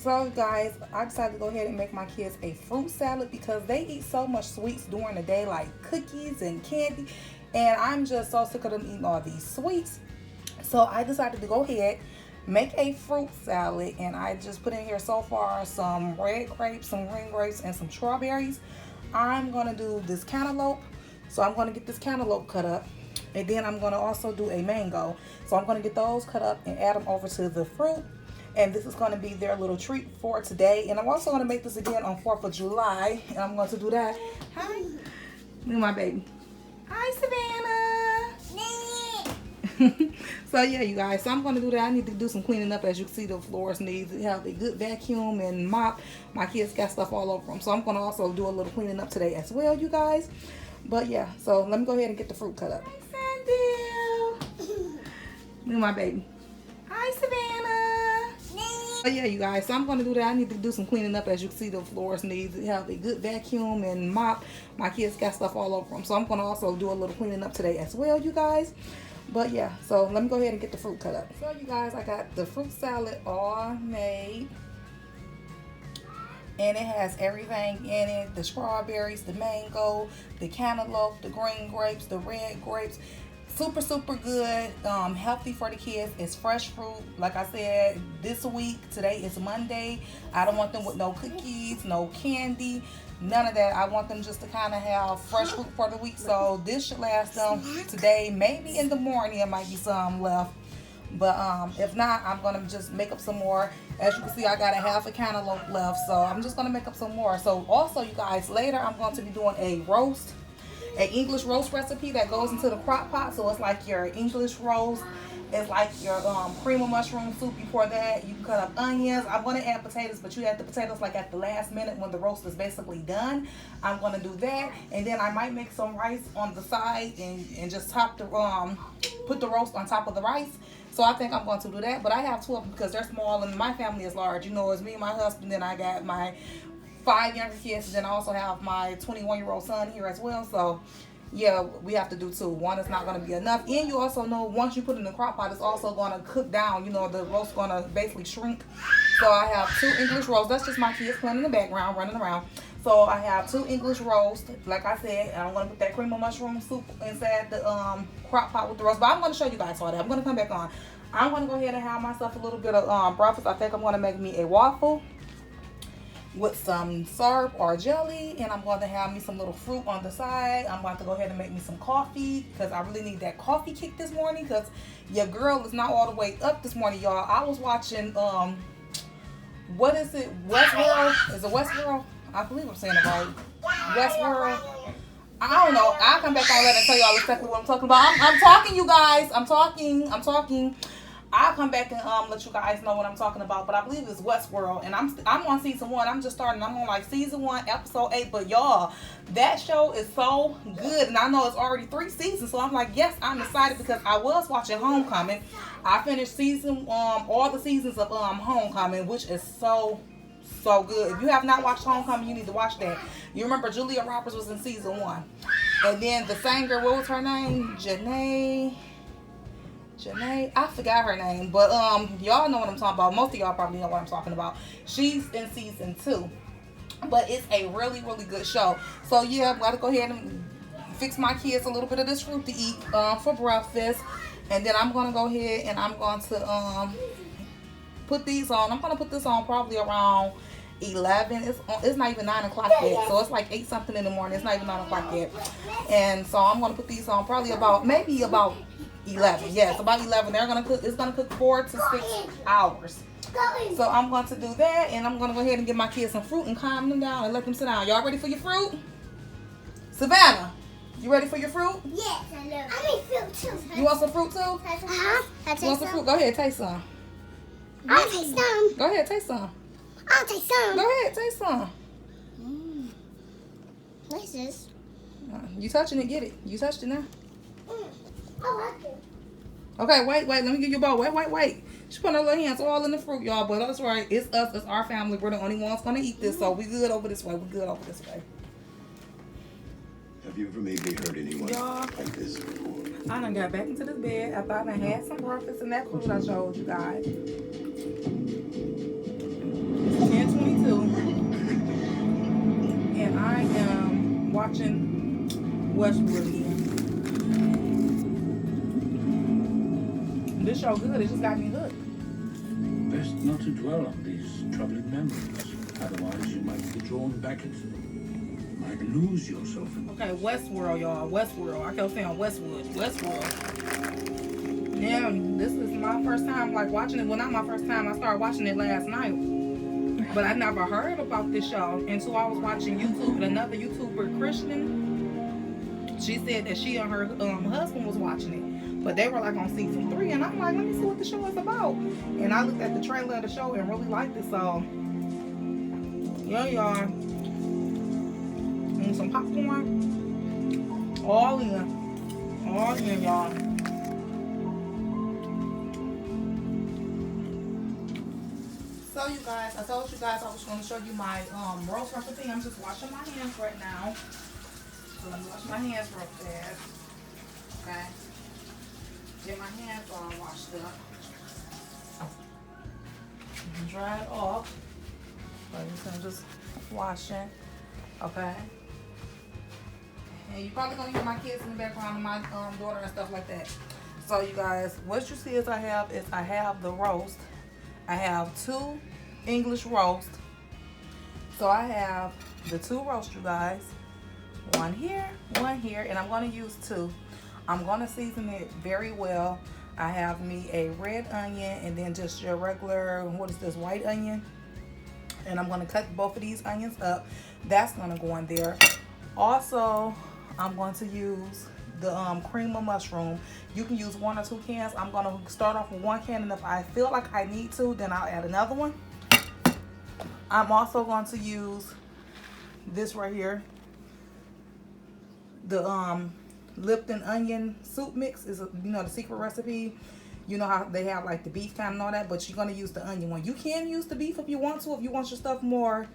So guys, I decided to go ahead and make my kids a fruit salad because they eat so much sweets during the day, like cookies and candy, and I'm just so sick of them eating all these sweets. So I decided to go ahead, make a fruit salad, and I just put in here so far some red grapes, some green grapes, and some strawberries. I'm gonna do this cantaloupe, so I'm gonna get this cantaloupe cut up, and then I'm gonna also do a mango. So I'm gonna get those cut up and add them over to the fruit. And this is going to be their little treat for today. And I'm also going to make this again on 4th of July. And I'm going to do that. Hi. Look at my baby. Hi, Savannah. So, yeah, you guys. So, I'm going to do that. I need to do some cleaning up. As you can see, the floors need to have a good vacuum and mop. My kids got stuff all over them. So, I'm going to also do a little cleaning up today as well, you guys. But, yeah. So, let me go ahead and get the fruit cut up. Hi, Sandil. Look at my baby. Hi, Savannah. So yeah, you guys, so I'm going to do that. I need to do some cleaning up. As you can see, the floors need to have a good vacuum and mop. My kids got stuff all over them. So I'm going to also do a little cleaning up today as well, you guys. But yeah, so let me go ahead and get the fruit cut up. So you guys, I got the fruit salad all made. And it has everything in it. The strawberries, the mango, the cantaloupe, the green grapes, the red grapes. Super good, healthy for the kids. It's fresh fruit. Like I said, this week, today is Monday. I don't want them with no cookies, no candy, none of that. I want them just to kind of have fresh fruit for the week. So this should last them today. Maybe in the morning there might be some left. But if not, I'm going to just make up some more. As you can see, I got a half a cantaloupe left. So I'm just going to make up some more. So also, you guys, later I'm going to be doing a roast. An English roast recipe that goes into the crock pot. So it's like your English roast. It's like your cream of mushroom soup. Before that, you can cut up onions. I'm going to add potatoes, but you add the potatoes like at the last minute when the roast is basically done. I'm going to do that. And then I might make some rice on the side and just top the put the roast on top of the rice. So I think I'm going to do that. But I have two of them because they're small and my family is large. You know, it's me and my husband. Then I got my 5 younger kids, and then I also have my 21-year-old son here as well. So yeah, we have to do 2. One is not going to be enough. And you also know once you put it in the crock pot, it's also going to cook down. You know, the roast's going to basically shrink. So I have 2 English roasts. That's just my kids playing in the background, running around. So I have 2 English roasts, like I said, and I'm going to put that cream of mushroom soup inside the crock pot with the roast. But I'm going to show you guys all that. I'm going to come back on. I'm going to go ahead and have myself a little bit of breakfast. I think I'm going to make me a waffle with some syrup or jelly, and I'm going to have me some little fruit on the side. I'm going to go ahead and make me some coffee because I really need that coffee kick this morning because your girl is not all the way up this morning, y'all. I was watching what is it, Westworld? Is it Westworld? I believe I'm saying it right. Westworld. I don't know. I'll come back on later and tell y'all exactly what I'm talking about. I'm talking, you guys. I'm talking. I'll come back and let you guys know what I'm talking about. But I believe it's Westworld. And I'm on season 1. I'm just starting. I'm on like season 1, episode 8. But y'all, that show is so good. And I know it's already 3 seasons. So I'm like, yes, I'm excited because I was watching Homecoming. I finished all the seasons of Homecoming, which is so good. If you have not watched Homecoming, you need to watch that. You remember Julia Roberts was in season 1. And then the same girl, what was her name? Janae, I forgot her name, but y'all know what I'm talking about. Most of y'all probably know what I'm talking about. She's in season 2, but it's a really good show. So yeah, I'm gonna go ahead and fix my kids a little bit of this fruit to eat for breakfast, and then I'm gonna go ahead and I'm going to put these on. I'm gonna put this on probably around 11. It's not even 9 o'clock yet, so it's like 8 something in the morning. It's not even 9 o'clock yet, and so I'm gonna put these on probably maybe about 11. Yes, about 11. It's gonna cook 4 to 6 hours. So I'm going to do that, and I'm gonna go ahead and give my kids some fruit and calm them down and let them sit down. Y'all ready for your fruit? Savannah, you ready for your fruit? Yes, I love it. I need fruit too. You want some fruit too? Uh-huh. You want some fruit? Go ahead, taste some. I'll taste some. Go ahead, taste some. I'll taste some. Go ahead, taste some. What's this? You touching it? Get it. You touched it now. I like it. Okay, wait. Let me give you a bowl. Wait. She put her little hands all in the fruit, y'all. But that's right. It's us. It's our family. We're the only ones gonna eat this. So we good over this way. Have you ever made me hurt anyone like this before? I done got back into this bed after I done had some breakfast and that food I showed you guys. watching Westworld again. This show good. It just got me hooked. Best not to dwell on these troubling memories. Otherwise, you might be drawn back into them. You might lose yourself in them. Okay, Westworld, y'all. Westworld. I kept saying Westwood. Westworld. Yeah, this is my first time like watching it. Well, not my first time. I started watching it last night. But I never heard about this show until I was watching YouTube and another YouTuber, Christian. She said that she and her husband was watching it. But they were like on season 3. And I'm like, let me see what the show is about. And I looked at the trailer of the show and really liked it. So, yeah, y'all. And some popcorn. All in, y'all. So you guys, I told you guys I was going to show you my roast recipe. I'm just washing my hands right now. So let me wash my hands real fast. Okay. Get my hands all washed up. And dry it off. I'm just washing. Okay. And you probably gonna hear my kids in the background and my daughter and stuff like that. So you guys, what you see is I have the roast. I have 2 English roast. So I have the 2 roast, you guys. One here, and I'm going to use 2. I'm going to season it very well. I have me a red onion and then just your regular, what is this, white onion. And I'm going to cut both of these onions up. That's going to go in there. Also, I'm going to use the cream of mushroom. You can use 1 or 2 cans. I'm going to start off with 1 can, and if I feel like I need to, then I'll add another one. I'm also going to use this right here. The Lipton onion soup mix is, the secret recipe. You know how they have like the beef kind and all that, but you're going to use the onion one. You can use the beef if you want to, if you want your stuff more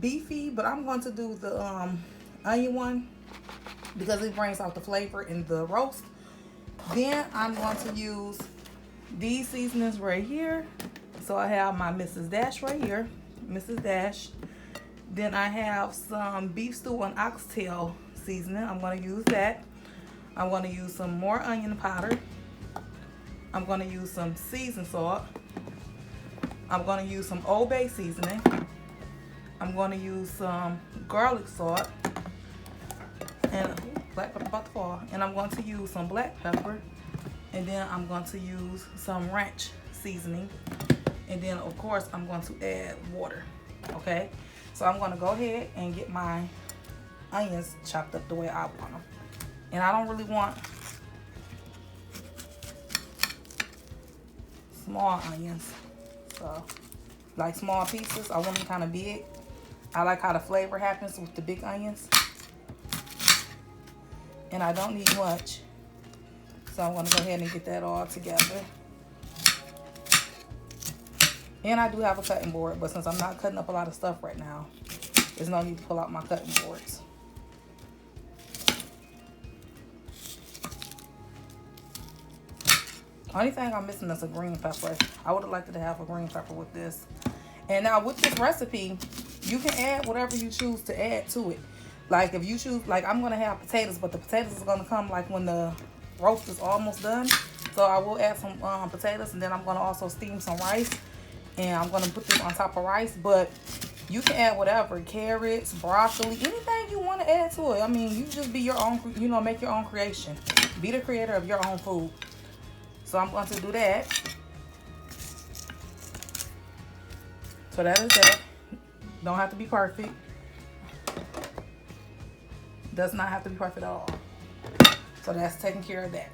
beefy, but I'm going to do the onion one because it brings out the flavor in the roast. Then I'm going to use these seasonings right here. So I have my Mrs. Dash right here, Mrs. Dash. Then I have some beef stew and oxtail seasoning. I'm going to use that. I'm going to use some more onion powder. I'm going to use some seasoned salt. I'm going to use some Old Bay seasoning. I'm going to use some garlic salt and black pepper about to fall. And I'm going to use some black pepper. And then I'm going to use some ranch seasoning. And then, of course, I'm going to add water. Okay? So I'm going to go ahead and get my onions chopped up the way I want them. And I don't really want small onions. So, like small pieces, I want them kind of big. I like how the flavor happens with the big onions. And I don't need much. So I'm going to go ahead and get that all together. And I do have a cutting board, but since I'm not cutting up a lot of stuff right now, there's no need to pull out my cutting boards. Only thing I'm missing is a green pepper. I would have liked to have a green pepper with this. And now with this recipe, you can add whatever you choose to add to it. Like if you choose, like I'm going to have potatoes, but the potatoes is going to come like when the roast is almost done. So I will add some potatoes, and then I'm going to also steam some rice. And I'm going to put this on top of rice. But you can add whatever, carrots, broccoli, anything you want to add to it. I mean, you just be your own, make your own creation. Be the creator of your own food. So I'm going to do that. So that is that. Don't have to be perfect. Does not have to be perfect at all. So that's taking care of that.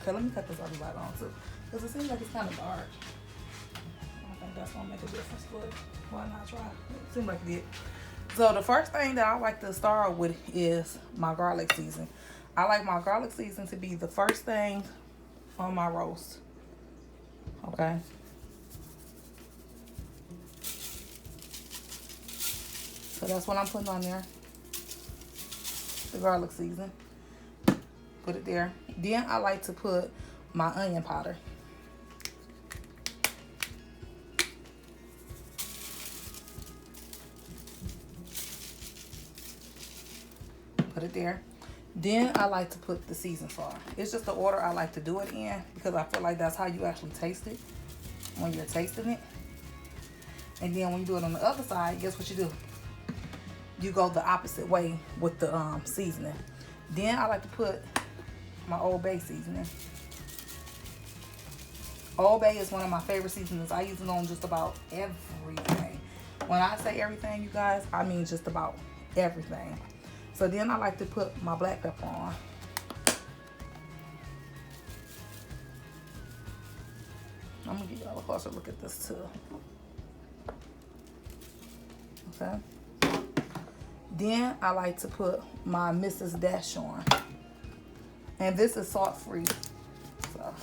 Okay, let me cut this other light on too. Because it seems like it's kind of dark. I think that's going to make a difference, but why not try? It seems like it did. So the first thing that I like to start with is my garlic season. I like my garlic season to be the first thing on my roast. Okay. So that's what I'm putting on there. The garlic season. Put it there. Then I like to put my onion powder. put it there. Then I like to put the seasoned salt. It's just the order I like to do it in because I feel like that's how you actually taste it when you're tasting it. And then when you do it on the other side, guess what you do? You go the opposite way with the seasoning. Then I like to put my Old Bay seasoning. Old Bay is one of my favorite seasonings. I use it on just about everything. When I say everything, you guys, I mean just about everything. So then I like to put my black pepper on. I'm gonna give y'all a closer look at this too. Okay. Then I like to put my Mrs. Dash on. And this is salt free. So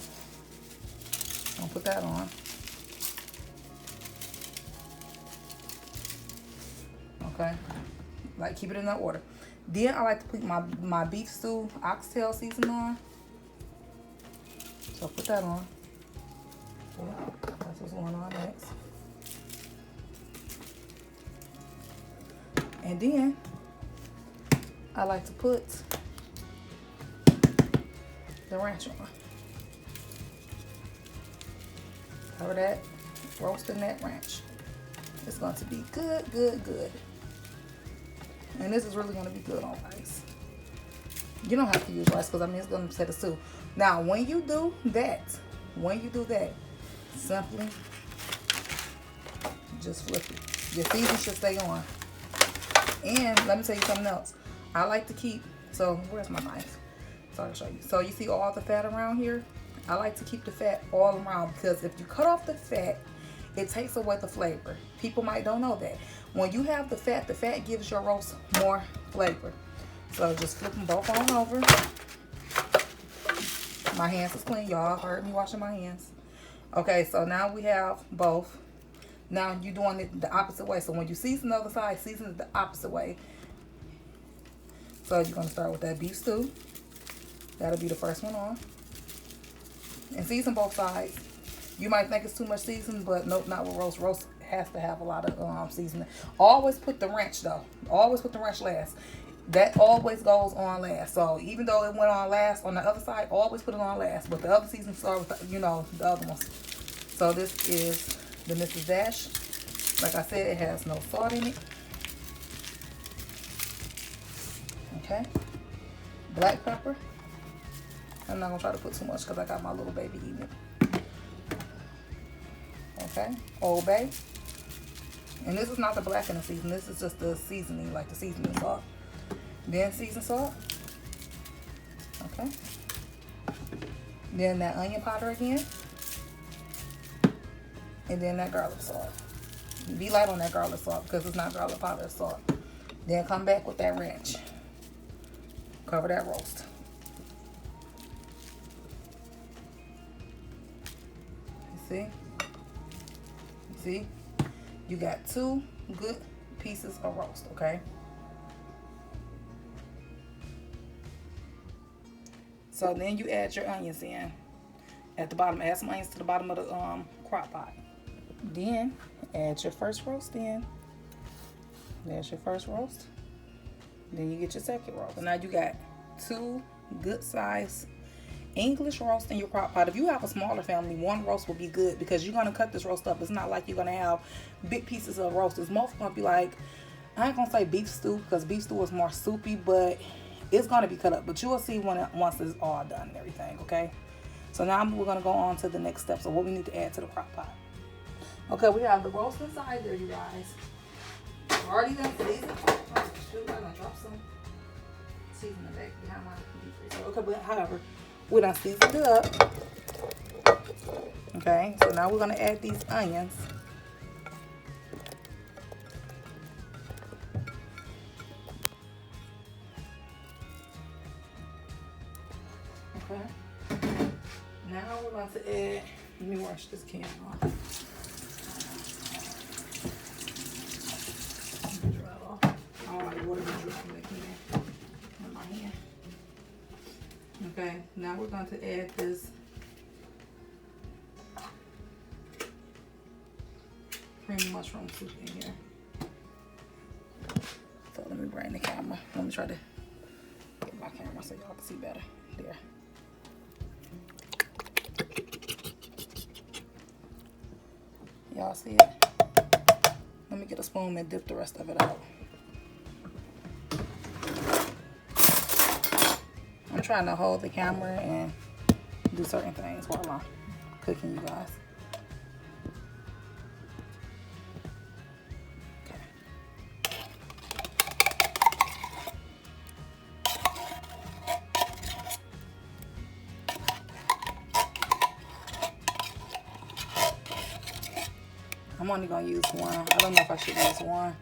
I'll put that on. Okay. Like keep it in that order. Then I like to put my beef stew oxtail seasoning on. So put that on. Yeah, that's what's going on next. And then I like to put the ranch on. Cover that, roasting that ranch. It's going to be good, good, good. And this is really going to be good on rice. You don't have to use rice because I mean it's going to set a stew. Now when you do that, simply just flip it. Your season should stay on. And let me tell you something else. I like to keep, so where's my knife? So I'll show you. So you see all the fat around here? I like to keep the fat all around because if you cut off the fat, it takes away the flavor. People might don't know that. When you have the fat gives your roast more flavor. So just flip them both on over. My hands is clean, y'all. Heard me washing my hands. Okay, so now we have both. Now you're doing it the opposite way. So when you season the other side, season it the opposite way. So you're going to start with that beef stew. That'll be the first one on. And season both sides. You might think it's too much seasoning, but nope, not with roast. Roast has to have a lot of seasoning. Always put the ranch though. Always put the ranch last. That always goes on last. So even though it went on last on the other side, always put it on last. But the other season start with, the other ones. So this is the Mrs. Dash. Like I said, it has no salt in it. Okay. Black pepper. I'm not going to try to put too much because I got my little baby eating it. Okay. Old Bay. And this is not the blackening season. This is just the seasoning, like the seasoning salt. Then seasoned salt. Okay. Then that onion powder again. And then that garlic salt. Be light on that garlic salt because it's not garlic powder, it's salt. Then come back with that ranch. Cover that roast. See? See? You got 2 good pieces of roast, okay? So then you add your onions in at the bottom. Add some onions to the bottom of the crock pot. Then add your first roast in. There's your first roast. Then you get your second roast. So now you got 2 good size English roast in your crock pot. If you have a smaller family, 1 roast will be good because you're gonna cut this roast up. It's not like you're gonna have big pieces of roast. It's most gonna be like, I ain't gonna say beef stew because beef stew is more soupy, but it's gonna be cut up. But you will see once it's all done and everything. Okay. So now we're gonna go on to the next steps of what we need to add to the crock pot. Okay, we have the roast inside there, you guys. Already done seasoned. Oh, shoot, I'm gonna drop some seasoning back behind my deep freezer. Okay, but however, we done seasoned it up. Okay, so now we're gonna add these onions. Okay. Now we're going to add, let me wash this can off. I don't like water to drip from the can in my hand. Okay, now we're going to add this creamy mushroom soup in here. So let me bring the camera. Let me try to Get my camera so y'all can see better. There. Y'all see it? Let me get a spoon and dip the rest of it out. I'm trying to hold the camera and do certain things while I'm cooking, you guys. I'm only gonna use one. I don't know if I should use one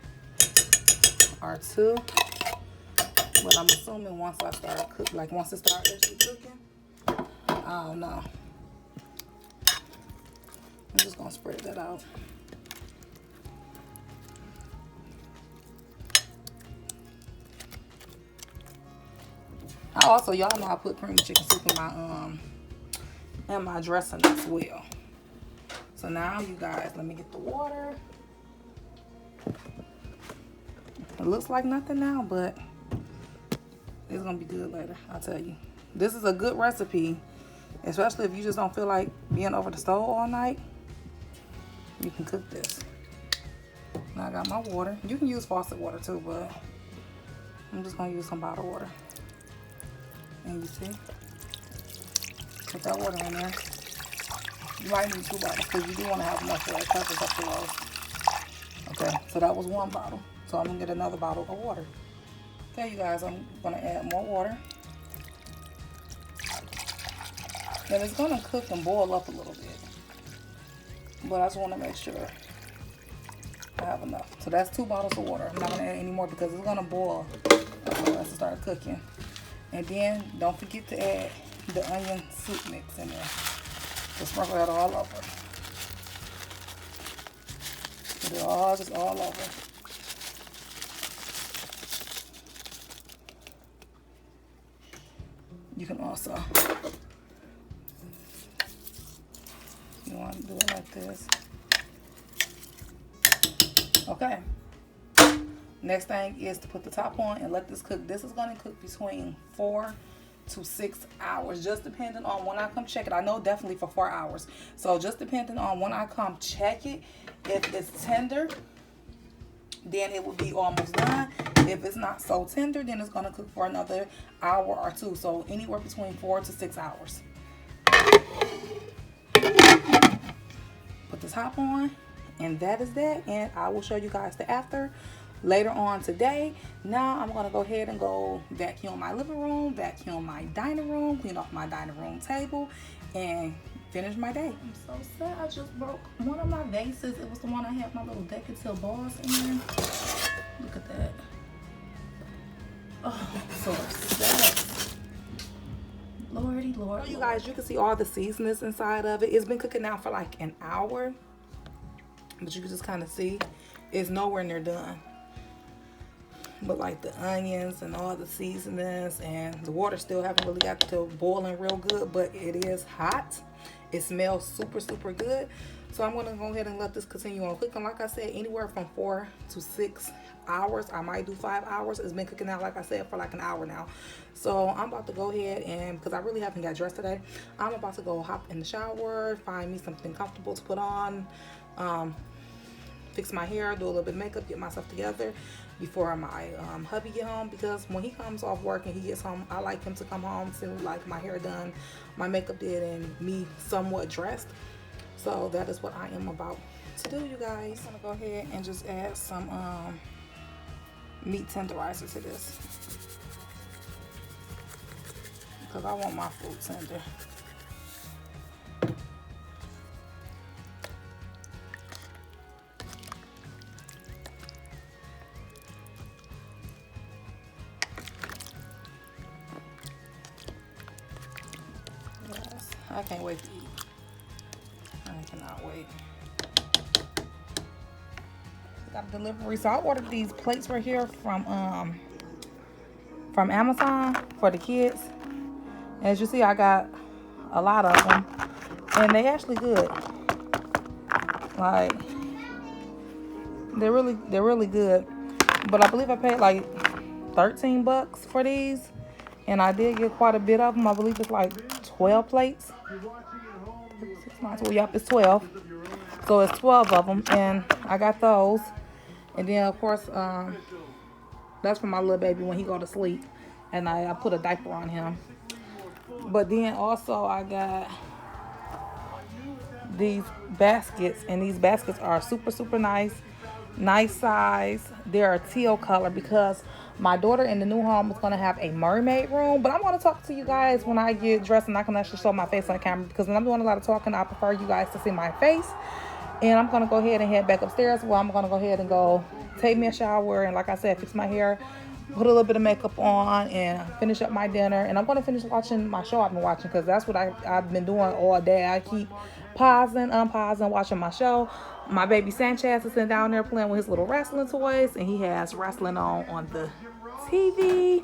or two, but I'm assuming once I start cooking, like once it starts actually cooking, I don't know. I'm just gonna spread that out. I also, y'all know I put cream chicken soup in my dressing as well. So now, you guys, let me get the water. It looks like nothing now, but it's gonna be good later, I'll tell you. This is a good recipe, especially if you just don't feel like being over the stove all night. You can cook this. Now I got my water. You can use faucet water too, but I'm just gonna use some bottled water. And you see, put that water in there. You might need 2 bottles because you do want to have enough red peppers up the roast. Okay, so that was 1 bottle. So I'm gonna get another bottle of water. Okay, you guys, I'm gonna add more water. And it's gonna cook and boil up a little bit. But I just wanna make sure I have enough. So that's 2 bottles of water. I'm not gonna add any more because it's gonna boil once it starts cooking. And then don't forget to add the onion soup mix in there. Just sprinkle that all over. Put it all just all over. You can also, you want to do it like this. Okay. Next thing is to put the top on and let this cook. This is going to cook between 4 to 6 hours, just depending on when I come check it. I know definitely for 4 hours. So just depending on when I come check it, if it's tender, then it will be almost done. If it's not so tender, then it's gonna cook for another hour or 2. So anywhere between 4 to 6 hours. Put the top on, and that is that. And I will show you guys the after later on today. Now I'm gonna go ahead and go vacuum my living room, vacuum my dining room, clean off my dining room table, and finish my day. I'm so sad I just broke one of my vases. It was the one I had my little decorative balls in. Look at that. Oh, I'm so upset. Lordy Lord. So you guys, you can see all the seasonings inside of it. It's been cooking now for like an hour, but you can just kind of see it's nowhere near done. But like the onions and all the seasonings and the water still haven't really got to boiling real good, but it is hot. It smells super, super good. So I'm gonna go ahead and let this continue on cooking. Like I said, anywhere from 4 to 6 hours. I might do 5 hours. It's been cooking out, like I said, for like an hour now. So I'm about to go ahead and, because I really haven't got dressed today, I'm about to go hop in the shower, find me something comfortable to put on, fix my hair, do a little bit of makeup, get myself together before my hubby get home, because when he comes off work and he gets home, I like him to come home to like my hair done, my makeup did, and me somewhat dressed. So that is what I am about to do, you guys. I'm gonna go ahead and just add some meat tenderizer to this, because I want my food tender. Yes, I can't wait to eat. I cannot wait. Got a delivery, so I ordered these plates right here from Amazon for the kids. As you see, I got a lot of them, and they actually good. Like, they're really good. But I believe I paid like $13 for these, And I did get quite a bit of them. I believe it's like 12 plates. 6, 9, 12. Yep, it's 12. So it's 12 of them. And I got those. And then, of course, that's for my little baby when he go to sleep. And I put a diaper on him. But then also I got these baskets. And these baskets are super, super nice. Nice size. They're a teal color because my daughter in the new home is going to have a mermaid room. But I'm going to talk to you guys when I get dressed and I can actually show my face on camera. Because when I'm doing a lot of talking, I prefer you guys to see my face. And I'm going to go ahead and head back upstairs. Well, I'm going to go ahead and go take me a shower. And like I said, fix my hair. Put a little bit of makeup on and finish up my dinner. And I'm going to finish watching my show I've been watching. Because that's what I've been doing all day. I keep pausing, unpausing, watching my show. My baby Sanchez is sitting down there playing with his little wrestling toys, and he has wrestling on the TV.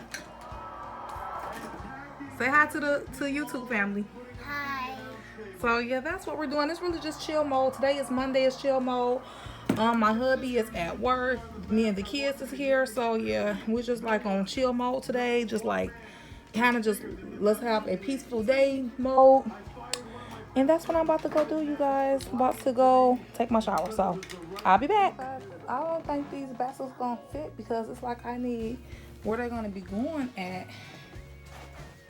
Say hi to YouTube family. Hi. So yeah, that's what we're doing. It's really just chill mode. Today is Monday, it's chill mode. My hubby is at work. Me and the kids is here. So yeah, we're just like on chill mode today. Just like kind of just let's have a peaceful day mode. And that's what I'm about to go do, you guys. About to go take my shower. So, I'll be back. I don't think these baskets going to fit because it's like I need where they're going to be going at.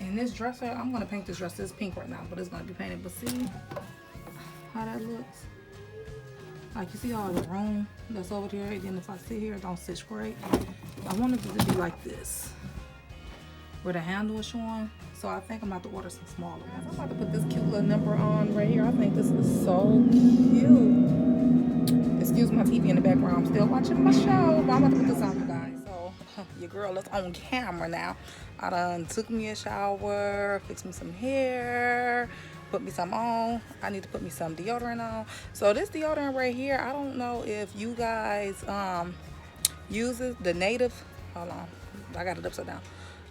And this dresser, I'm going to paint this dresser. It's pink right now, but it's going to be painted. But see how that looks? Like, you see all the room that's over there? And then if I sit here, it don't sit straight. I wanted it to be like this, where the handle is showing. So I think I'm about to order some smaller ones. I'm about to put this cute little number on right here. I think this is so cute. Excuse my TV in the background. I'm still watching my show, but I'm about to put this on, you guys. So your girl is on camera now. I done took me a shower, fixed me some hair, put me some on. I need to put me some deodorant on. So this deodorant right here, I don't know if you guys uses the native. Hold on, I got it upside down.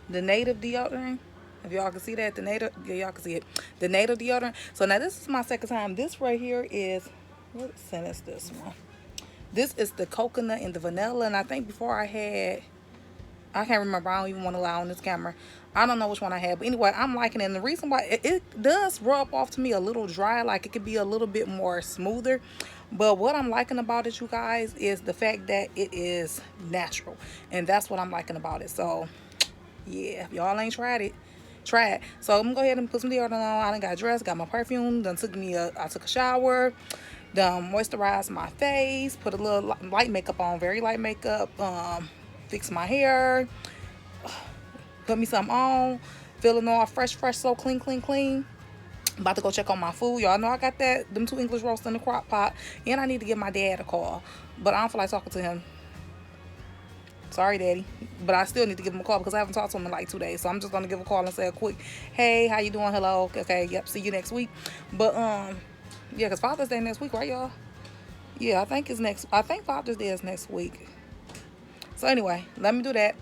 The native deodorant. If y'all can see that, the native, yeah, y'all can see it. The native deodorant. So now this is my second time. This right here is, what scent is this one? This is the coconut and the vanilla. And I think before I can't remember. I don't even want to lie on this camera. I don't know which one I had. But anyway, I'm liking it. And the reason why, it does rub off to me a little dry. Like it could be a little bit more smoother. But what I'm liking about it, you guys, is the fact that it is natural. And that's what I'm liking about it. So, yeah, if y'all ain't tried it, try it. So I'm gonna go ahead and put some deodorant on. I done got dressed, got my perfume, I took a shower, done moisturized my face, put a little light makeup on, very light makeup, fix my hair, put me something on, feeling all fresh, so clean. About to go check on my food. Y'all know I got them 2 English roasts in the crock pot, and I need to give my dad a call, but I don't feel like talking to him. Sorry, Daddy. But I still need to give him a call because I haven't talked to him in like 2 days. So I'm just going to give a call and say a quick, hey, how you doing? Hello. Okay, yep, see you next week. But, yeah, because Father's Day next week, right, y'all? Yeah, I think Father's Day is next week. So, anyway, let me do that.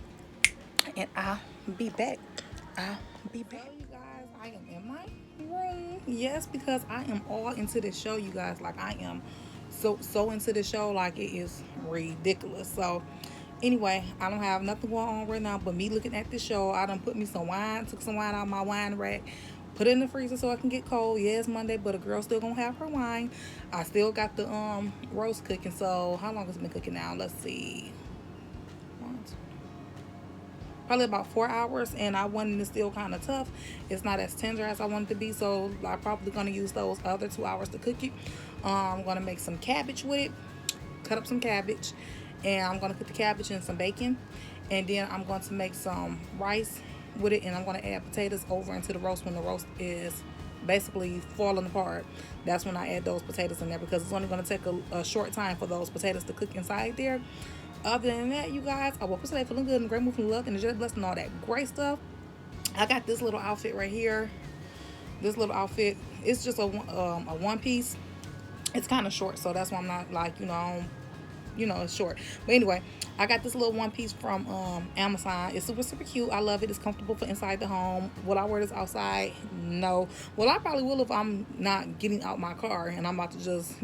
And I'll be back. You guys, I am in my room. Yes, because I am all into this show, you guys. Like, I am so into this show. Like, it is ridiculous. So, anyway, I don't have nothing going on right now but me looking at this show. I done put me some wine, took some wine out of my wine rack, put it in the freezer so it can get cold. Yeah, it's Monday, but a girl still gonna have her wine. I still got the roast cooking. So how long has it been cooking now? Let's see. Probably about 4 hours, and I wanted it still kind of tough. It's not as tender as I want it to be, so I'm probably gonna use those other 2 hours to cook it. I'm gonna make some cabbage with it, cut up some cabbage, and I'm going to put the cabbage in some bacon, and then I'm going to make some rice with it, and I'm going to add potatoes over into the roast when the roast is basically falling apart. That's when I add those potatoes in there because it's only going to take a short time for those potatoes to cook inside there. Other than that, you guys, I woke up today feeling good and great mood from luck and just blessed and all that great stuff. I got this little outfit right here. This little outfit, it's just a one piece. It's kind of short, so that's why I'm not like, it's short. But anyway, I got this little one piece from Amazon. It's super cute. I love it. It's comfortable for inside the home. Will I wear this outside? No. Well, I probably will if I'm not getting out my car and I'm about to just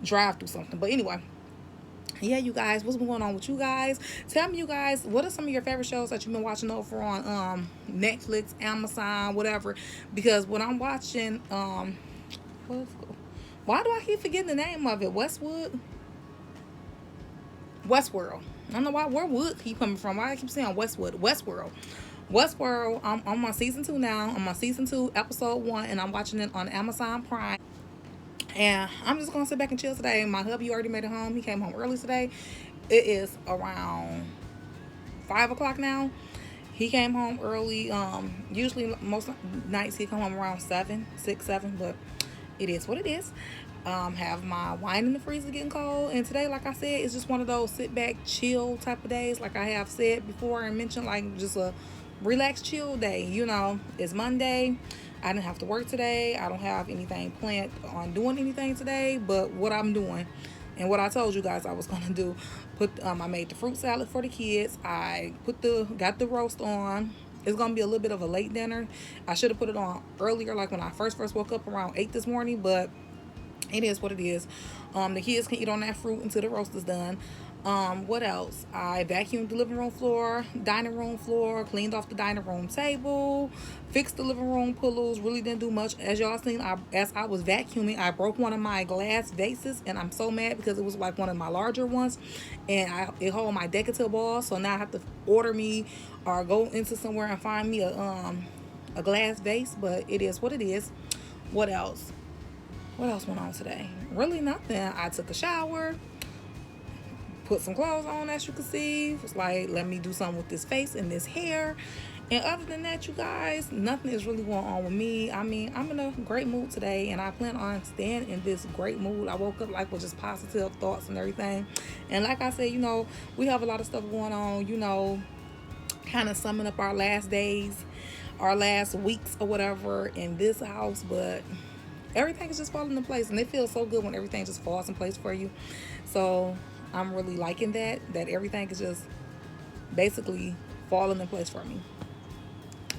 drive through something. But anyway, yeah, you guys, what's been going on with you guys? Tell me, you guys, what are some of your favorite shows that you've been watching over on Netflix, Amazon, whatever? Because when I'm watching why do I keep forgetting the name of it? Westworld. I don't know where wood keep coming from. Why I keep saying Westworld. I'm on season 2 now. I'm on season 2, episode 1, and I'm watching it on Amazon Prime. And I'm just gonna sit back and chill today. My hubby already made it home. He came home early today. It is around 5 o'clock now. He came home early. Usually most nights he come home around 6, 7, but it is what it is. Have my wine in the freezer getting cold, and today, like I said, it's just one of those sit back, chill type of days. Like I have said before and mentioned, like just a relax, chill day. You know, it's Monday. I didn't have to work today. I don't have anything planned on doing anything today, but what I'm doing and what I told you guys I was gonna do, I made the fruit salad for the kids. I got the roast on. It's gonna be a little bit of a late dinner. I should have put it on earlier, like when I first woke up around 8 this morning, but it is what it is. The kids can eat on that fruit until the roast is done. What else? I vacuumed the living room floor, dining room floor, cleaned off the dining room table, fixed the living room pillows. Really didn't do much. As y'all seen, as I was vacuuming, I broke one of my glass vases, and I'm so mad because it was like one of my larger ones, and it hold my decorative balls. So now I have to order me or go into somewhere and find me a glass vase. But it is what it is. What else? What else went on today? Really nothing. I took a shower, put some clothes on, as you can see. It's like, let me do something with this face and this hair. And other than that, you guys, nothing is really going on with me. I mean, I'm in a great mood today, and I plan on staying in this great mood. I woke up like with just positive thoughts and everything. And like I said, you know, we have a lot of stuff going on, you know, kind of summing up our last days, our last weeks or whatever in this house, but everything is just falling in place, and it feels so good when everything just falls in place for you. So I'm really liking that everything is just basically falling in place for me.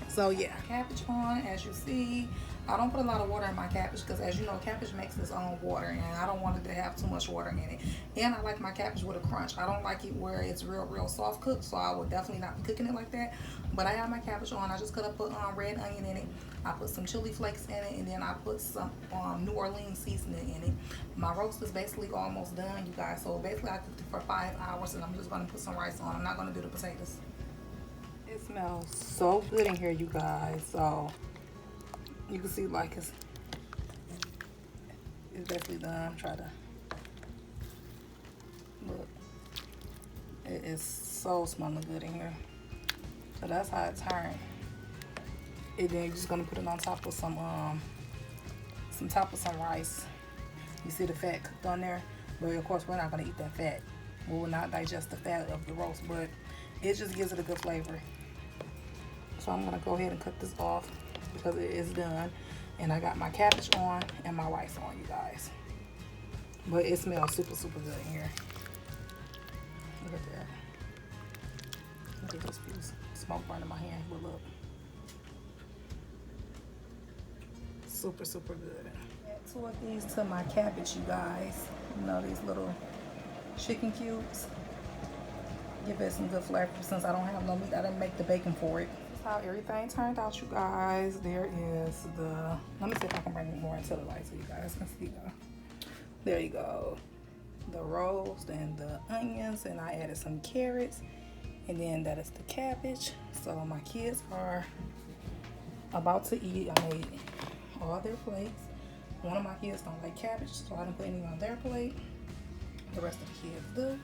So yeah, cabbage on, as you see. I don't put a lot of water in my cabbage because, as you know, cabbage makes its own water, and I don't want it to have too much water in it. And I like my cabbage with a crunch. I don't like it where it's real soft cooked, so I would definitely not be cooking it like that. But I have my cabbage on. I just cut up a red onion in it. I put some chili flakes in it, and then I put some New Orleans seasoning in it. My roast is basically almost done, you guys. So basically I cooked it for 5 hours, and I'm just going to put some rice on. I'm not going to do the potatoes. It smells so good in here, you guys. So you can see, like, it's basically done. Try to look. It is so smelling good in here. So that's how it turned. And then you're just gonna put it on top of some rice. You see the fat cooked on there, but of course we're not gonna eat that fat. We will not digest the fat of the roast, but it just gives it a good flavor. So I'm gonna go ahead and cut this off because it is done, and I got my cabbage on and my rice on, you guys. But it smells super good in here. Look at that. Look at this piece. Smoke burning my hand, but look. Super good. Add 2 of these to my cabbage, you guys. You know, these little chicken cubes. Give it some good flavor since I don't have no meat. I didn't make the bacon for it. This is how everything turned out, you guys. There is let me see if I can bring it more into the light so you guys can see. There you go. The roast and the onions, and I added some carrots, and then that is the cabbage. So my kids are about to eat. I made all their plates. One of my kids don't like cabbage, so I didn't put any on their plate. The rest of the kids do.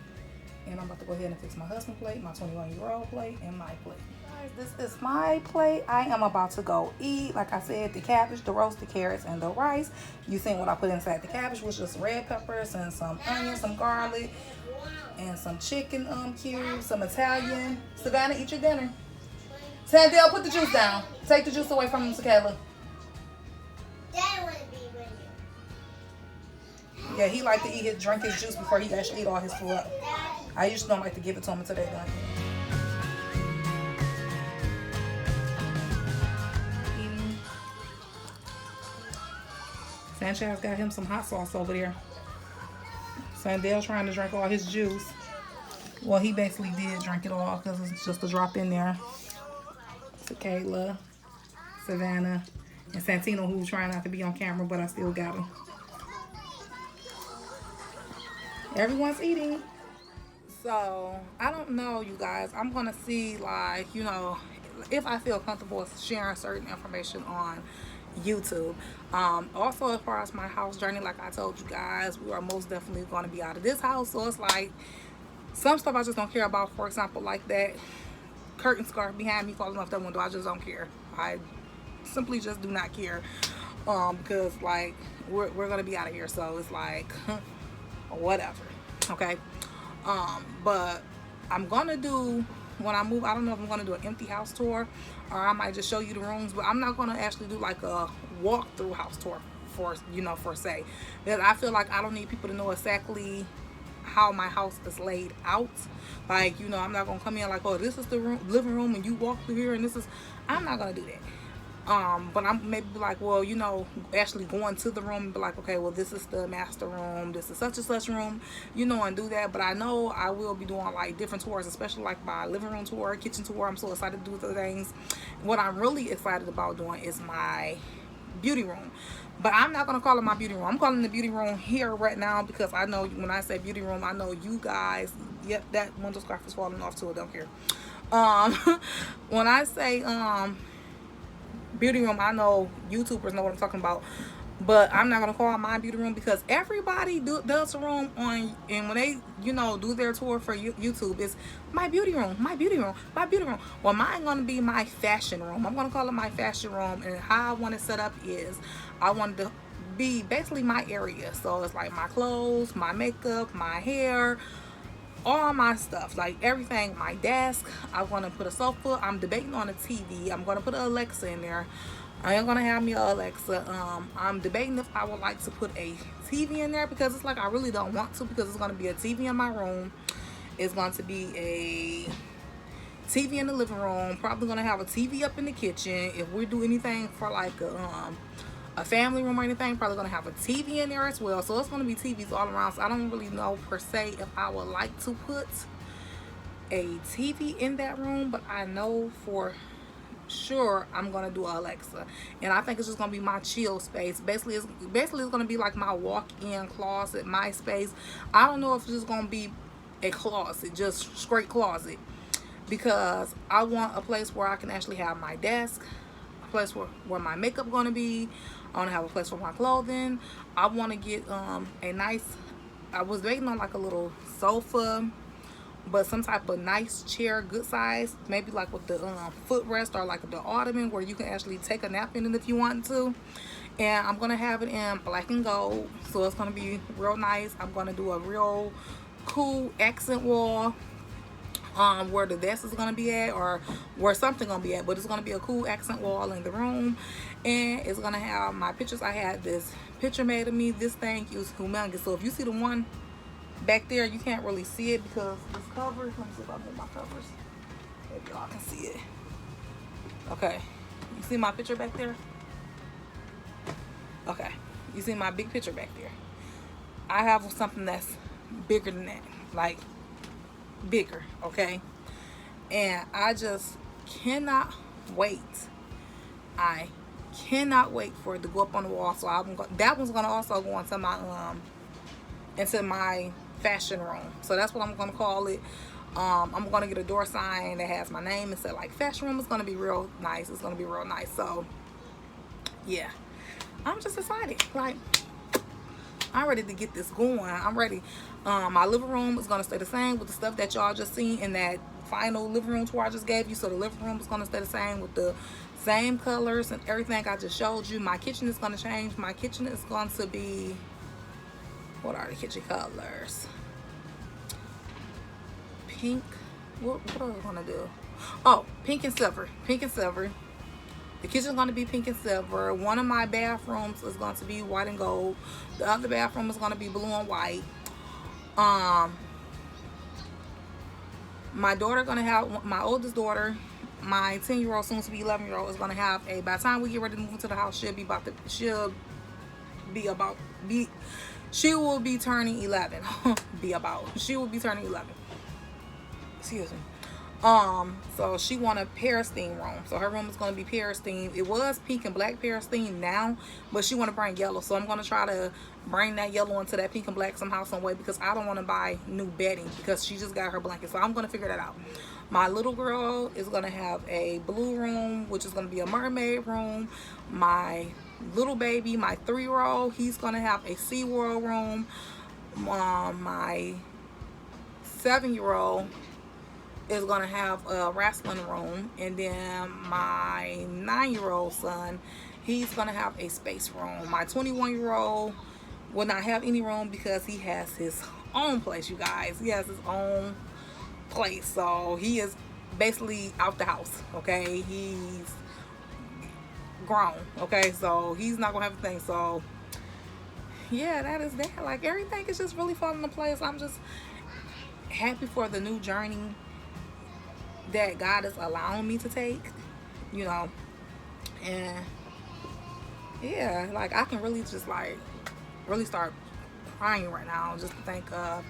And I'm about to go ahead and fix my husband's plate, my 21-year-old plate, and my plate. Guys, this is my plate. I am about to go eat. Like I said, the cabbage, the roasted carrots, and the rice. You seen what I put inside the cabbage, which is red peppers and some onions, some garlic, and some chicken cubes, some Italian. Savannah, eat your dinner. Sandell, put the juice down. Take the juice away from him, Sakayla. Dad want to be with you. Yeah, he like to drink his juice before he actually eat all his food. I usually don't like to give it to him until they're done. Eating. Sanchez got him some hot sauce over there. Sandell trying to drink all his juice. Well, he basically did drink it all because it's just a drop in there. To Kayla, Savannah, and Santino, who's trying not to be on camera, but I still got him. Everyone's eating. So, I don't know, you guys. I'm going to see, like, you know, if I feel comfortable sharing certain information on YouTube. Also, as far as my house journey, like I told you guys, we are most definitely going to be out of this house. So, it's like, some stuff I just don't care about. For example, like that curtain scarf behind me falling off that window. I just don't care. I simply just do not care. Because, like, we're going to be out of here. So, it's like, whatever. Okay. But I'm gonna do, when I move, I don't know if I'm gonna do an empty house tour or I might just show you the rooms, but I'm not gonna actually do like a walk-through house tour for, you know, for say, because I feel like I don't need people to know exactly how my house is laid out. Like, you know, I'm not gonna come in like, oh, this is the room, living room, and you walk through here and this is, I'm not gonna do that. But I'm maybe like, well, you know, actually going to the room and be like, okay, well, this is the master room, this is such and such room, you know, and do that. But I know I will be doing like different tours, especially like my living room tour, kitchen tour. I'm so excited to do the things. What I'm really excited about doing is my beauty room. But I'm not going to call it my beauty room. I'm calling the beauty room here right now because I know when I say beauty room, I know you guys, yep, that window scarf is falling off too, I don't care. When I say, beauty room, I know YouTubers know what I'm talking about, but I'm not gonna call it my beauty room because everybody does a room on, and when they, you know, do their tour for YouTube, it's my beauty room, my beauty room, my beauty room. Well, mine gonna be my fashion room. I'm gonna call it my fashion room, and how I want it set up is I want to be basically my area. So it's like my clothes, my makeup, my hair, all my stuff, like everything, my desk. I'm gonna put a sofa. I'm debating on a TV. I'm gonna put an Alexa in there. I am gonna have me a Alexa. I'm debating if I would like to put a TV in there because it's like I really don't want to, because it's gonna be a TV in my room. It's going to be a TV in the living room. Probably gonna have a TV up in the kitchen. If we do anything for like a family room or anything, probably gonna have a TV in there as well. So it's gonna be TVs all around. So I don't really know per se if I would like to put a TV in that room, but I know for sure I'm gonna do Alexa, and I think it's just gonna be my chill space. Basically it's gonna be like my walk-in closet, my space. I don't know if it's just gonna be a closet, just straight closet, because I want a place where I can actually have my desk, a place where my makeup gonna be. I want to have a place for my clothing. I want to get a nice, I was waiting on like a little sofa, but some type of nice chair, good size, maybe like with the footrest or like the ottoman where you can actually take a nap in it if you want to. And I'm going to have it in black and gold, so it's going to be real nice. I'm going to do a real cool accent wall where the desk is going to be at, or where something going to be at, but it's going to be a cool accent wall in the room. And it's going to have my pictures. I had this picture made of me. This thing is humongous. So if you see the one back there, you can't really see it because this cover, let me see if I move my covers, if y'all can see it. Okay, you see my picture back there? Okay, you see my big picture back there? I have something that's bigger than that, like bigger, okay? And I just cannot wait. I cannot wait for it to go up on the wall. So that one's gonna also go into my fashion room. So that's what I'm gonna call it. I'm gonna get a door sign that has my name and say like fashion room. It's gonna be real nice. It's gonna be real nice. So yeah, I'm just excited. Like, I'm ready to get this going. I'm ready. My living room is gonna stay the same with the stuff that y'all just seen in that final living room tour I just gave you. So the living room is gonna stay the same with the same colors and everything I just showed you. My kitchen is gonna change. My kitchen is going to be, what are the kitchen colors? Pink. What are we gonna do? Oh, pink and silver. Pink and silver. The kitchen is going to be pink and silver. One of my bathrooms is going to be white and gold. The other bathroom is going to be blue and white. My daughter going to have, my oldest daughter, my 10-year-old, soon to be 11-year-old, is going to have a, by the time we get ready to move into the house, she'll be She will be turning 11. She will be turning 11. Excuse me. So she want a Paris theme room. So her room is going to be Paris theme. It was pink and black Paris theme now, but she want to bring yellow. So I'm going to try to bring that yellow into that pink and black somehow, some way, because I don't want to buy new bedding because she just got her blanket. So I'm going to figure that out. My little girl is going to have a blue room, which is going to be a mermaid room. My little baby, my 3-year-old, he's going to have a SeaWorld room. My 7-year-old is going to have a wrestling room. And then my 9-year-old son, he's going to have a space room. My 21-year-old will not have any room because he has his own place, you guys. He has his own place. So he is basically out the house, okay? He's grown, okay? So he's not going to have a thing. So, yeah, that is that. Like, everything is just really falling into place. I'm just happy for the new journey that God is allowing me to take, you know. And yeah, like, I can really just like really start crying right now just to think of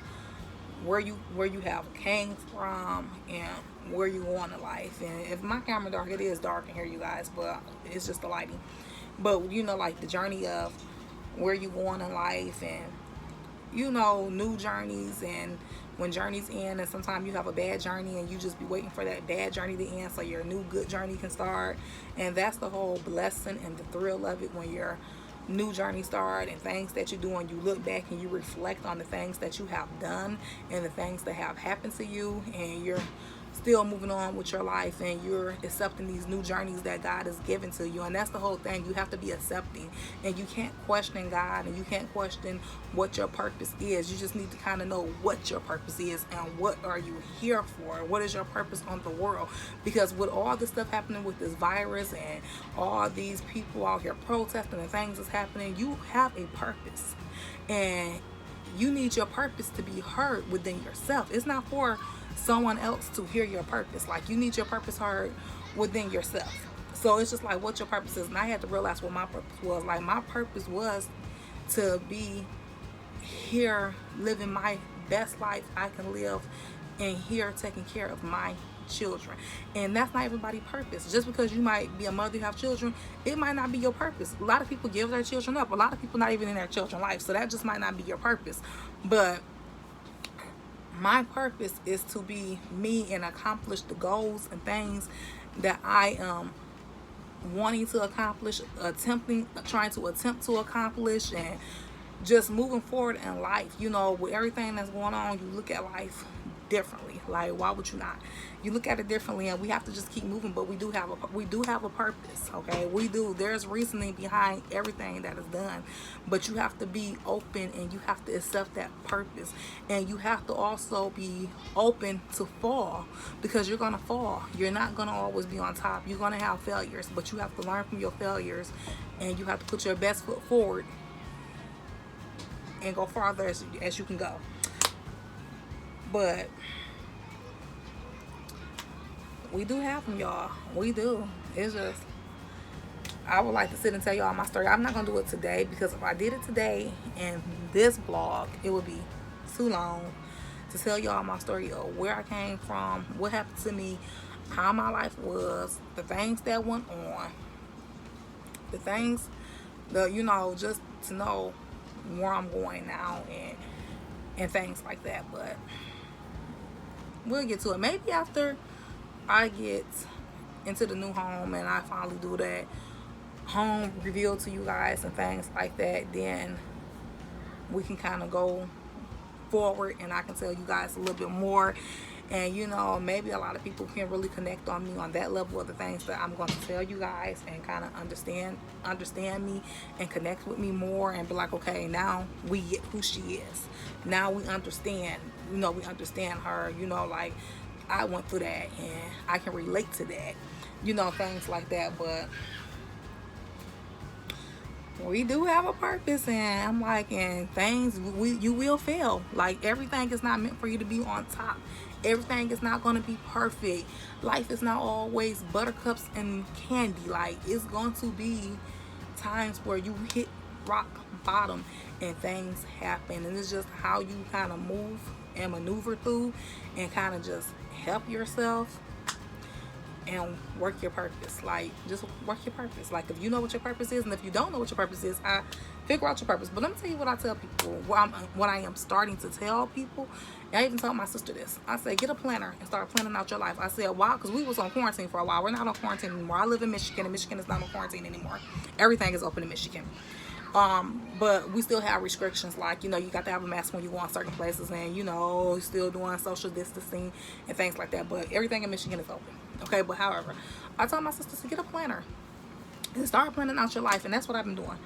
where you have came from and where you going in life. And if my camera dark, it is dark in here, you guys, but it's just the lighting. But you know, like the journey of where you going in life, and you know, new journeys, and when journeys end, and sometimes you have a bad journey and you just be waiting for that bad journey to end so your new good journey can start. And that's the whole blessing and the thrill of it, when your new journey start and things that you do, and you look back and you reflect on the things that you have done and the things that have happened to you, and you're still moving on with your life, and you're accepting these new journeys that God has given to you. And that's the whole thing. You have to be accepting, and you can't question God, and you can't question what your purpose is. You just need to kind of know what your purpose is and what are you here for. What is your purpose on the world? Because with all this stuff happening with this virus and all these people out here protesting and things that's happening, you have a purpose, and you need your purpose to be heard within yourself. It's not for someone else to hear your purpose. Like, you need your purpose heard within yourself. So it's just like what your purpose is. And I had to realize what my purpose was. Like, my purpose was to be here living my best life I can live, and here taking care of my children. And that's not everybody's purpose. Just because you might be a mother, you have children, it might not be your purpose. A lot of people give their children up. A lot of people not even in their children's life. So that just might not be your purpose. But my purpose is to be me and accomplish the goals and things that I am wanting to accomplish, trying to attempt to accomplish, and just moving forward in life. You know, with everything that's going on, you look at life differently. Like, why would you not? You look at it differently, and we have to just keep moving. But we do have a purpose, okay? We do. There's reasoning behind everything that is done, but you have to be open, and you have to accept that purpose, and you have to also be open to fall, because you're gonna fall. You're not gonna always be on top. You're gonna have failures, but you have to learn from your failures, and you have to put your best foot forward and go farther as you can go. But we do have them, y'all. We do. It's just, I would like to sit and tell y'all my story. I'm not gonna do it today, because if I did it today in this vlog, it would be too long to tell y'all my story of where I came from, what happened to me, how my life was, the things that went on, the things that, you know, just to know where I'm going now, and things like that. But we'll get to it. Maybe after I get into the new home and I finally do that home reveal to you guys and things like that, then we can kind of go forward, and I can tell you guys a little bit more. And, you know, maybe a lot of people can really connect on me on that level of the things that I'm going to tell you guys, and kind of understand me and connect with me more, and be like, okay, now we get who she is. Now we understand, you know, we understand her, you know, like, I went through that and I can relate to that, you know, things like that. But we do have a purpose, and I'm like, and things, you will fail. Like, everything is not meant for you to be on top. Everything is not going to be perfect. Life is not always buttercups and candy. Like, it's going to be times where you hit rock bottom and things happen, and it's just how you kind of move and maneuver through and kind of just help yourself and work your purpose. Like, just work your purpose. Like, if you know what your purpose is, and if you don't know what your purpose is, I figure out your purpose. But let me tell you what I tell people, what I am starting to tell people. I even told my sister this. I said, get a planner and start planning out your life. I said, why? Because we was on quarantine for a while. We're not on quarantine anymore. I live in Michigan, and Michigan is not on quarantine anymore. Everything is open in Michigan. But we still have restrictions, like, you know, you got to have a mask when you go on certain places, and, you know, still doing social distancing and things like that. But everything in Michigan is open. Okay, but however, I told my sisters to get a planner and start planning out your life, and that's what I've been doing.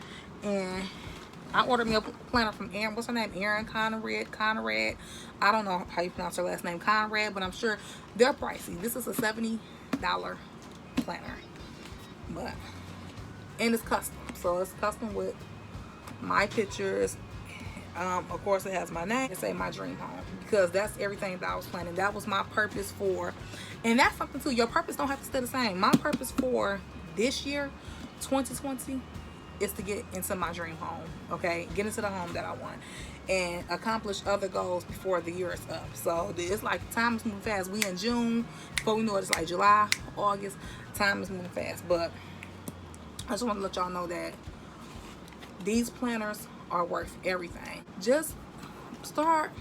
And I ordered me a planner from Erin. What's her name? Erin Conrad. I don't know how you pronounce her last name, Conrad, but I'm sure they're pricey. This is a $70 planner, and it's custom. So it's custom with my pictures. Of course, it has my name. It say my dream home, because that's everything that I was planning. That was my purpose for, and that's something too. Your purpose don't have to stay the same. My purpose for this year, 2020, is to get into my dream home. Okay, get into the home that I want and accomplish other goals before the year is up. So it's like time is moving fast. We in June. Before we know it, it's like July, August. Time is moving fast. But I just want to let y'all know that these planners are worth everything. Just start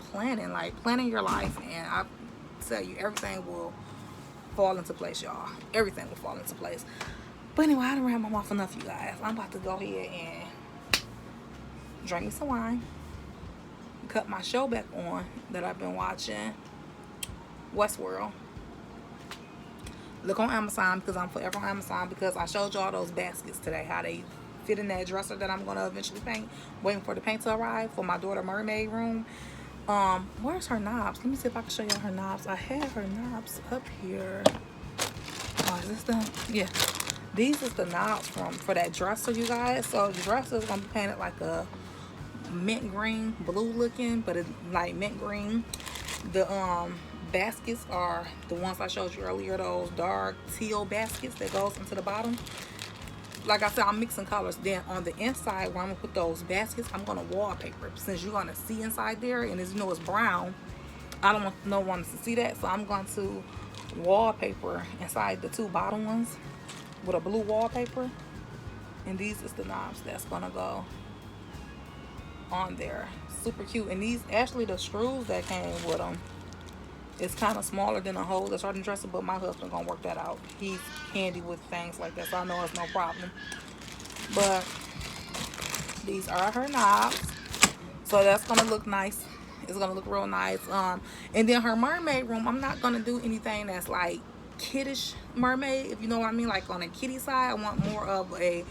planning, like planning your life, and I tell you, everything will fall into place, y'all. Everything will fall into place. But anyway, I done ran my mouth enough, you guys. I'm about to go ahead and drink me some wine, cut my show back on that I've been watching, Westworld. Look on Amazon, because I'm forever on Amazon, because I showed y'all those baskets today, how they fit in that dresser that I'm going to eventually paint. Waiting for the paint to arrive for my daughter mermaid room. Where's her knobs? Let me see if I can show y'all her knobs. I had her knobs up here. Oh, is this them? Yeah. These is the knobs for that dresser, you guys. So the dresser is going to be painted like a mint green, blue looking, but it's like mint green. The baskets are the ones I showed you earlier, those dark teal baskets that goes into the bottom. Like I said, I'm mixing colors. Then on the inside, where I'm gonna put those baskets, I'm gonna wallpaper. Since you're gonna see inside there, and as you know, it's brown, I don't want no one to see that, so I'm going to wallpaper inside the two bottom ones with a blue wallpaper. And these is the knobs that's gonna go on there. Super cute. And these, actually, the screws that came with them, it's kind of smaller than a hole that's right in the dresser, but my husband gonna work that out. He's handy with things like that, so I know it's no problem. But these are her knobs, so that's gonna look nice. It's gonna look real nice. And then her mermaid room, I'm not gonna do anything that's like kiddish mermaid, if you know what I mean, like on a kiddie side. I want more of a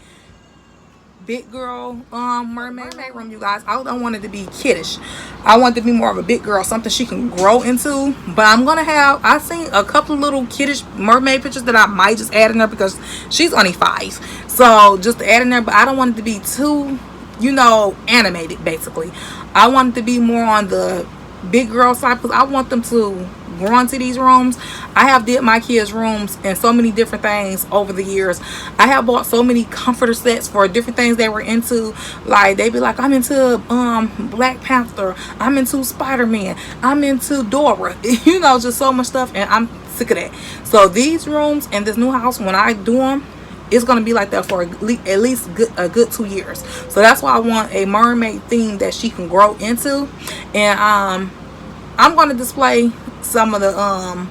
big girl mermaid room, you guys. I don't want it to be kiddish. I want it to be more of a big girl, something she can grow into. But I'm gonna have, I've seen a couple little kiddish mermaid pictures that I might just add in there, because she's only 5, so just add in there. But I don't want it to be too, you know, animated. Basically, I want it to be more on the big girl side, because I want them to grow into these rooms. I have did my kids' rooms and so many different things over the years. I have bought so many comforter sets for different things they were into. Like, they be like, I'm into Black Panther, I'm into Spider-Man, I'm into Dora, you know, just so much stuff, and I'm sick of that. So these rooms in this new house, when I do them, it's gonna be like that for at least a good 2 years. So that's why I want a mermaid theme that she can grow into. And I'm gonna display some of the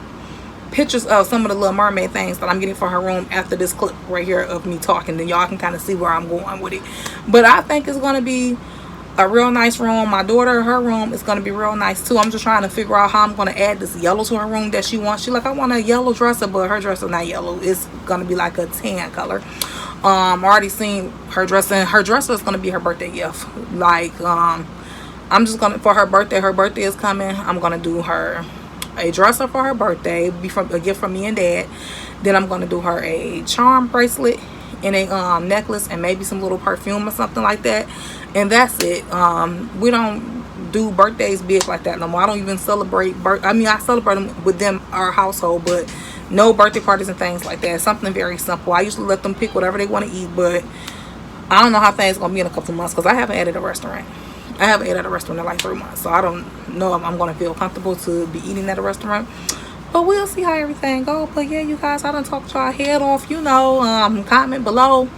pictures of some of the Little Mermaid things that I'm getting for her room after this clip right here of me talking. Then y'all can kind of see where I'm going with it. But I think it's gonna be a real nice room. My daughter, her room is gonna be real nice too. I'm just trying to figure out how I'm gonna add this yellow to her room that she wants. She like, I want a yellow dresser, but her dresser not yellow. It's gonna be like a tan color. I already seen her dresser, and her dresser is gonna be her birthday gift. Like, I'm just gonna, for her birthday is coming, I'm gonna do her a dresser for her birthday, be from a gift from me and Dad. Then I'm gonna do her a charm bracelet and a necklace, and maybe some little perfume or something like that, and that's it. We don't do birthdays big like that no more. I don't even celebrate I celebrate them with them, our household, but no birthday parties and things like that. Something very simple. I usually let them pick whatever they want to eat, but I don't know how things gonna be in a couple of months because I haven't ate at a restaurant. I haven't ate at a restaurant in like 3 months, so I don't know if I'm gonna feel comfortable to be eating at a restaurant. But we'll see how everything goes. But yeah, you guys, I done talked y'all head off. You know, comment below.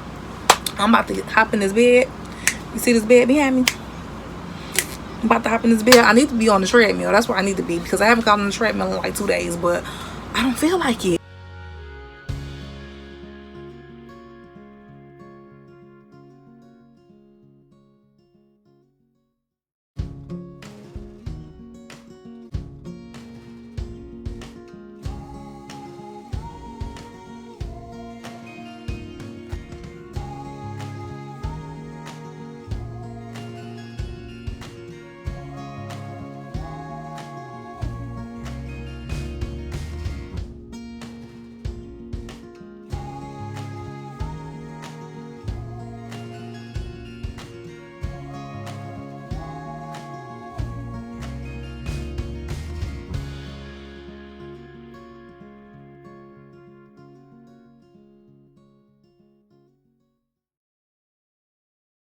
I'm about to hop in this bed. You see this bed behind me? I'm about to hop in this bed. I need to be on the treadmill. That's where I need to be because I haven't gotten on the treadmill in like 2 days, but I don't feel like it.